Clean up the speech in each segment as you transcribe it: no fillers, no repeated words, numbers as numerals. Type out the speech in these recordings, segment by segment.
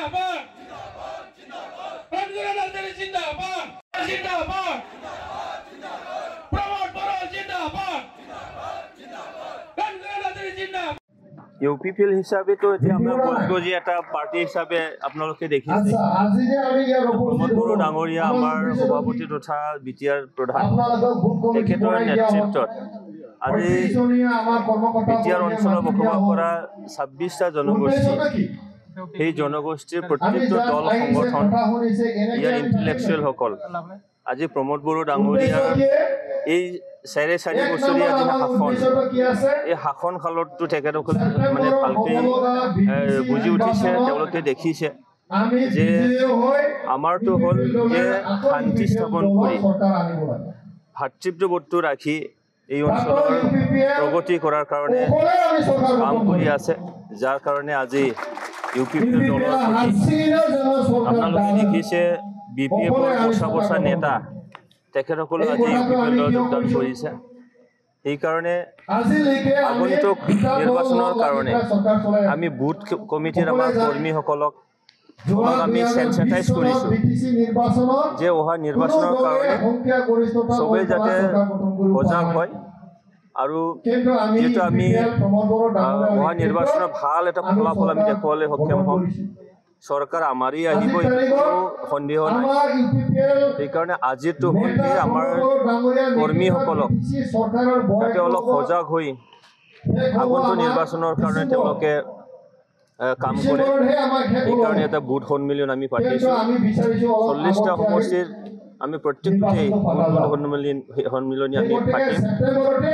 जिंदाबाद जिंदाबाद जिंदाबाद प्रमोद बरो जिंदाबाद जिंदाबाद ইউপিপিএল হিসাবে তো এতিয়া আমরা বলবো যে এটা পার্টি হিসাবে আপনালোকে দেখিছে প্রমোদ বড়ো ডাঙৰীয়া আমাৰ সভাপতি তথা বিটিআৰ প্ৰধান তেখেতৰ নেতৃত্বত আজি বিটিআৰ অঞ্চলত বসবাস কৰা 26টা জনগোষ্ঠী সেই জনগোষ্ঠীৰ প্ৰত্যেকটো দল সংগঠন ইয়াৰ ইণ্টেলেকচুৱেল সকল আজি প্ৰমোদ বড়ো ডাঙৰীয়াৰ এই 4.5 বছৰীয়া যি শাসন এই শাসন কালতো তেখেতসকলে মানে ভালকে বুজি উঠিছে তেওঁলোকে দেখিছে যে আমাৰতো হ'ল যে শান্তি স্থাপন কৰি ভাতৃত্ববোধটো ৰাখি এই অঞ্চলৰ প্ৰগতি কৰাৰ কাৰণে কাম কৰি আছে যাৰ কাৰণে আজি ইউপিপিএল দলৰ আপোনালোকে দেখিছে বিপিএফৰ বছা নেতা তেখেতসকলে আজি ইউপিপিএলত যোগদান কৰিছে সেইকাৰণে আগন্তুক নিৰ্বাচনৰ কাৰণে আমি বুথ কমিটিৰ আমাৰ কৰ্মীসকলক আমি সেন্সিটাইজ কৰিছোঁ যে অহা নিৰ্বাচনৰ কাৰণে চবেই যাতে সজাগ হয় আৰু যিহেতু আমি অহা নিৰ্বাচনৰ ভাল এটা ফলাফল আমি দেখুৱাবলৈ সক্ষম হ'ম চৰকাৰ আমাৰেই আহিব কোনো সন্দেহ নাই সেইকাৰণে আজিতো হ'ল যে আমাৰ কৰ্মীসকলক যাতে অলপ সজাগ হৈ আগন্তুক নিৰ্বাচনৰ কাৰণে তেওঁলোকে কাম কৰে সেইকাৰণে এটা বুথ সন্মিলন আমি পাতিছোঁ 40টা সমষ্টিৰ আমি প্ৰত্যেকটোতেই সন্মিলনী আমি পাতিম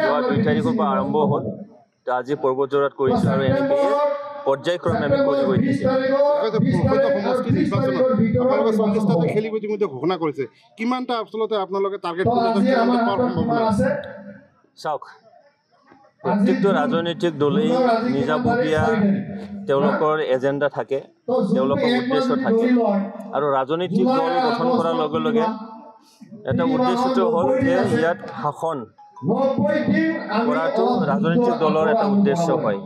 যোৱা 2 তাৰিখৰ পৰা আৰম্ভ হ'ল আজি পৰ্বতজোৰাত কৰিছোঁ আৰু এনেকৈ পৰ্যায়ক্ৰমে আমি কৰিব খেলিব ইতিমধ্যে ঘোষণা কৰিছে কিমানটা আচলতে আপোনালোকে টাৰ্গেট চাওক প্ৰত্যেকটো ৰাজনৈতিক দলেই নিজাববীয়া তেওঁলোকৰ এজেণ্ডা থাকে তেওঁলোকৰ উদ্দেশ্য থাকে আৰু ৰাজনৈতিক দল গঠন কৰাৰ লগে লগে এটা উদ্দেশ্যটো হ'ল যে ইয়াত শাসন কৰাটো ৰাজনৈতিক দলৰ এটা উদ্দেশ্য হয়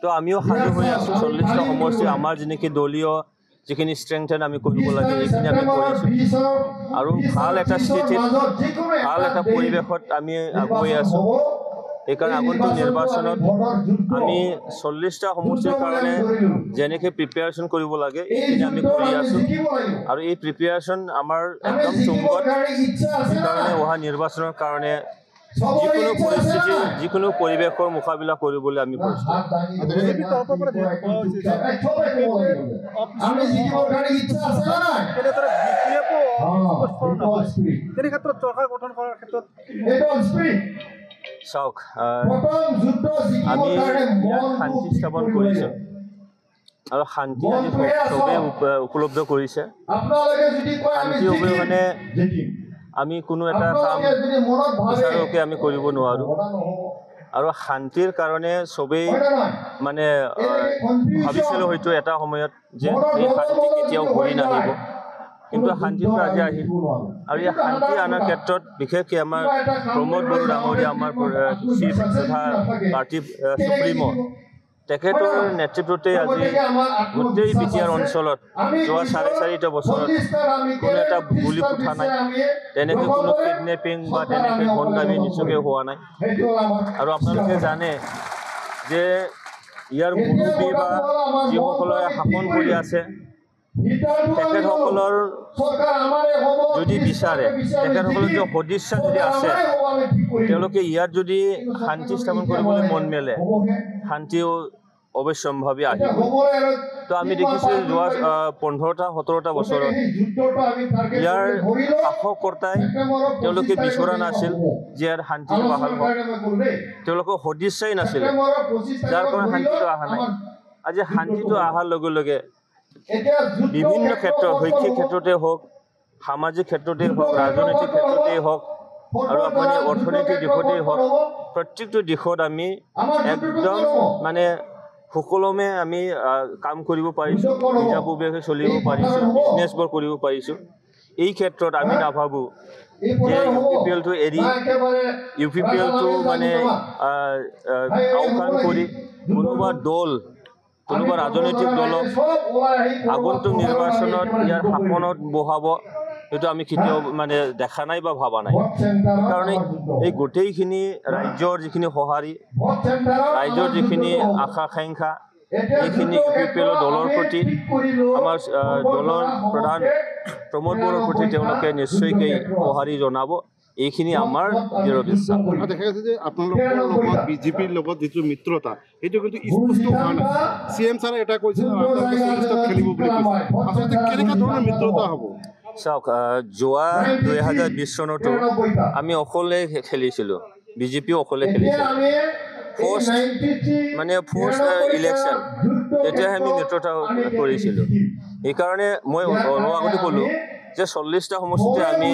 তো আমিও সাজু হৈ আছোঁ 40টা সমষ্টি আমাৰ যেনেকৈ দলীয় যিখিনি ষ্ট্ৰেংথেন আমি কৰিব লাগে এইখিনি আমি কৰিছোঁ আৰু ভাল এটা স্থিতিত ভাল এটা পৰিৱেশত আমি আগুৱাই আছোঁ সেইকাৰণে আগন্তুক নিৰ্বাচনত আমি 40টা সমষ্টিৰ কাৰণে যেনেকৈ প্ৰিপেয়াৰেশ্যন কৰিব লাগে এইখিনি আমি কৰি আছোঁ আৰু এই প্ৰিপেয়াৰেশ্যন আমাৰ একদম চুংগত সেইকাৰণে অহা নিৰ্বাচনৰ কাৰণে যিকোনো পৰিস্থিতি যিকোনো পৰিৱেশৰ মোকাবিলা কৰিবলৈ আমি প্ৰস্তুত চাওক আমি ইয়াত শান্তি স্থাপন কৰিছোঁ আৰু শান্তি আজি চবেই উপলব্ধ কৰিছে শান্তি অবিহনে আমি কোনো এটা কাম বিচাৰকে আমি কৰিব নোৱাৰোঁ আৰু শান্তিৰ কাৰণে চবেই মানে ভাবিছিলোঁ হয়তো এটা সময়ত যে এই শান্তি কেতিয়াও ঘূৰি নাহিব কিন্তু শান্তিটো আজি আহিল আৰু এই শান্তি অনাৰ ক্ষেত্ৰত বিশেষকৈ আমাৰ প্ৰমোদ বড়ো ডাঙৰীয়া আমাৰ চিফ তথা পাৰ্টি সুপ্ৰিমো তেখেতৰ নেতৃত্বতে আজি গোটেই বিটিআৰ অঞ্চলত যোৱা 4.5 বছৰত কোনো এটা গুলি ফুটা নাই তেনেকৈ কোনো কিডনেপিং বা তেনেকৈ বনগামী নিশ্চয়কৈ হোৱা নাই আৰু আপোনালোকে জানে যে ইয়াৰ মুৰব্বী বা যিসকলে শাসন কৰি আছে তেখেতসকলৰ যদি বিচাৰে তেখেতসকলৰ যদি সদিচ্ছা যদি আছে তেওঁলোকে ইয়াত যদি শান্তি স্থাপন কৰিবলৈ মন মেলে শান্তিও অৱশ্যম্ভাৱী আহিব তো আমি দেখিছোঁ যোৱা 15-17টা বছৰত ইয়াৰ শাসককৰ্তাই তেওঁলোকে বিচৰা নাছিল যে ইয়াৰ শান্তিটো বাহাল হওক তেওঁলোকৰ সদিচ্ছাই নাছিল যাৰ কাৰণে শান্তিটো অহা নাই আজি শান্তিটো অহাৰ লগে লগে বিভিন্ন ক্ষেত্ৰত শৈক্ষিক ক্ষেত্ৰতে হওক সামাজিক ক্ষেত্ৰতে হওক ৰাজনৈতিক ক্ষেত্ৰতে হওক আৰু আপুনি অৰ্থনৈতিক দিশতেই হওক প্ৰত্যেকটো দিশত আমি একদম মানে সুকলমে আমি কাম কৰিব পাৰিছোঁ নিজাববীয়াকৈ চলিব পাৰিছোঁ বিজনেছবোৰ কৰিব পাৰিছোঁ এই ক্ষেত্ৰত আমি নাভাবোঁ যে ইউপিপিএলটো এৰি ইউপিপিএলটো মানে আওকাণ কৰি কোনোবা দল কোনোবা ৰাজনৈতিক দলক আগন্তুক নিৰ্বাচনত ইয়াৰ শাসনত বহাব এইটো আমি কেতিয়াও মানে দেখা নাই বা ভাবা নাই। সেইকাৰণে এই গোটেইখিনি ৰাজ্যৰ যিখিনি সঁহাৰি, ৰাইজৰ যিখিনি আশা আকাংক্ষা, এইখিনি UPPL দলৰ প্ৰতি, আমাৰ দলৰ প্ৰধান প্ৰমোদ বড়োৰ প্ৰতি তেওঁলোকে নিশ্চয়কৈ সঁহাৰি জনাব, এইখিনি আমাৰ দৃঢ় বিশ্বাস। দেখা গৈছে যে আপোনালোকৰ লগত বিজেপিৰ লগত যিটো মিত্ৰতা সেইটো কিন্তু স্পষ্ট হোৱা নাই। CM ছাৰে এটা কৈছে আপোনালোকে 40ত খেলিব বুলি কৈছে, আচলতে কেনেকুৱা ধৰণৰ মিত্ৰতা হ'ব? চাওক, যোৱা 2020 চনতো আমি অকলে খেলিছিলোঁ, বিজেপিও অকলে খেলিছিলোঁ। ফাৰ্ষ্ট ইলেকশ্যন তেতিয়াহে আমি মিত্ৰতা কৰিছিলোঁ। সেইকাৰণে মই অলপ আগতে ক'লোঁ যে 40টা সমষ্টিতে আমি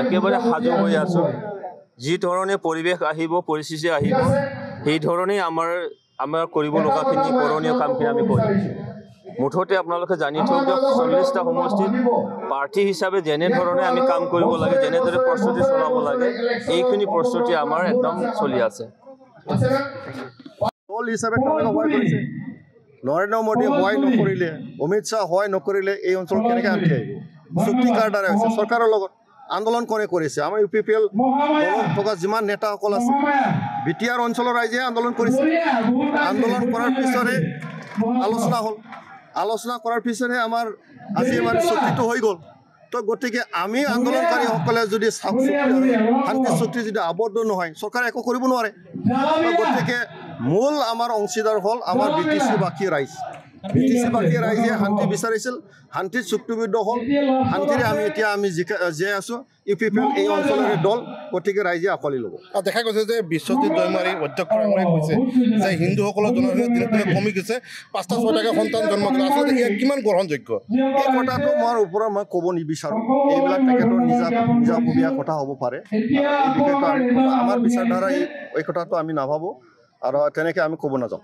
একেবাৰে সাজু হৈ আছোঁ। যি ধৰণে পৰিৱেশ আহিব, পৰিস্থিতি আহিব, সেই ধৰণেই আমাৰ কৰিব লগাখিনি কৰণীয় কামখিনি আমি কৰিম। মুঠতে আপোনালোকে জানি থওক যে 40টা সমষ্টিত প্ৰাৰ্থী হিচাপে যেনেধৰণে আমি কাম কৰিব লাগে, যেনেদৰে প্ৰস্তুতি চলাব লাগে, এইখিনি প্ৰস্তুতি আমাৰ একদম চলি আছে। দল হিচাপে তেওঁলোকে সহায় কৰিছে। নৰেন্দ্ৰ মোদীয়ে সহায় নকৰিলে, অমিত শ্বাহ সহায় নকৰিলে এই অঞ্চল কেনেকৈ আনকি আহিব? চুক্তি কাৰ দ্বাৰা হৈছে? চৰকাৰৰ লগত আন্দোলন কোনে কৰিছে? আমাৰ UPPL দলত থকা যিমান নেতাসকল আছে, BTR অঞ্চলৰ ৰাইজে আন্দোলন কৰিছে। আন্দোলন কৰাৰ পিছতহে আলোচনা হ'ল। আলোচনা কৰাৰ পিছতহে আমাৰ আজি মানে চুক্তিটো হৈ গ'ল। তো গতিকে আমি আন্দোলনকাৰীসকলে যদি শান্তি চুক্তি যদি আবদ্ধ নহয়, চৰকাৰে একো কৰিব নোৱাৰে। তো গতিকে মূল আমাৰ অংশীদাৰ হ'ল আমাৰ BTC বাকী ৰাইজ। BTC বাকী ৰাইজে শান্তি বিচাৰিছিল, শান্তিত চুক্তিবদ্ধ হ'ল। শান্তিৰে আমি জীয়াই আছোঁ। UPPL এই অঞ্চলৰে দল, গতিকে ৰাইজে আঁকোৱালি ল'ব। দেখা গৈছে যে বিশ্বজিৎ দৈমাৰী অধ্যক্ষ ডাঙৰীয়াই কৈছে যে হিন্দুসকলৰ জনসংখ্যা দিনে দিনে কমি গৈছে, 5টা 6টাকৈ সন্তান জন্ম দিলে। আচলতে ইয়াক কিমান গ্ৰহণযোগ্য? এই কথাটো মোৰ ওপৰত মই ক'ব নিবিচাৰোঁ। এইবিলাক তেখেতৰ নিজাববীয়া কথা হ'ব পাৰে। এই বিষয়টো আমাৰ বিচাৰধাৰা এই কথাটো আমি নাভাবোঁ আৰু তেনেকৈ আমি ক'ব নাযাওঁ।